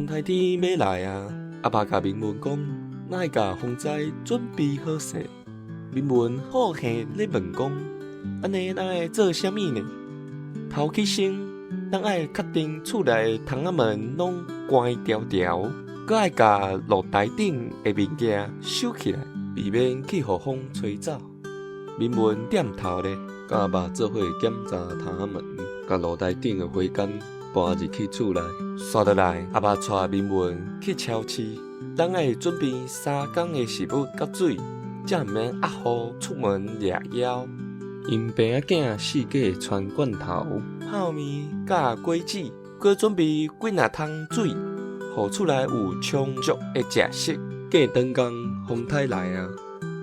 风台天要来啊！阿爸甲明文讲，哪会甲风灾准备好势？明文好客咧问讲，安尼咱会做啥物呢？头起身，咱爱确定厝内窗仔门拢关条条，搁爱甲露台顶的物件收起来，避免去互风吹走。明文点头咧，甲阿爸做伙检查窗仔门，甲露台顶的花杆搬入去厝内。刷倒来，阿爸带明文去超市，咱爱准备3工的食物甲水，才毋免压雨出门掠枵。因爸仔囝四界穿罐头、泡面甲果子，搁准备几若桶水，互厝内有充足的食食。过长工风台来啊，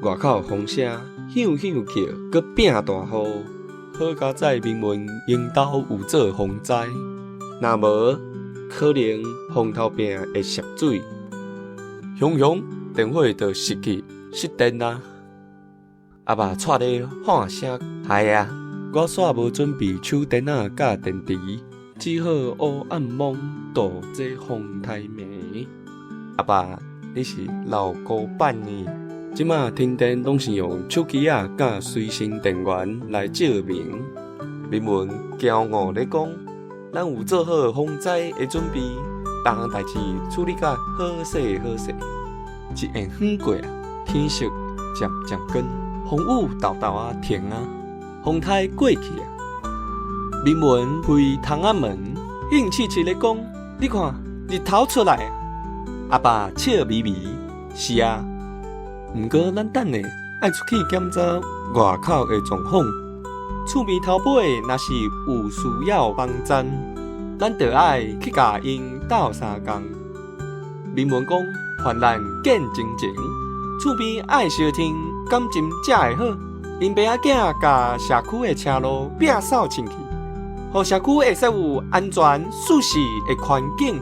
外口风声响响叫，搁拼大雨，好佳在明文因兜有做风灾，若无可能风头边会涉水，雄雄电火就熄电啊！阿爸带咧喊声，系啊，我煞无准备手电仔甲电池，只好黑暗蒙度这风台暝。阿爸，你是老古板呢？即马停电拢是用手机甲随身电源来照明。明文骄傲咧讲，咱有做好风灾的准备，逐项代志处理甲好势好势。一下远过啊，天色渐渐光。风雨豆豆啊停啊，风台过去啊。明文开窗仔门，兴气气咧讲：“你看日头出来啊！”阿爸笑眯眯：“是啊，毋过咱等下爱出去检查外口的状况。厝边头尾若是有需要帮衬，咱就爱去甲因斗3工。”明文讲：“患难见真情。”厝边爱相听，感情才会好。因爸仔囝甲社区的车路摒扫清气，互社区会使有安全舒适的环境。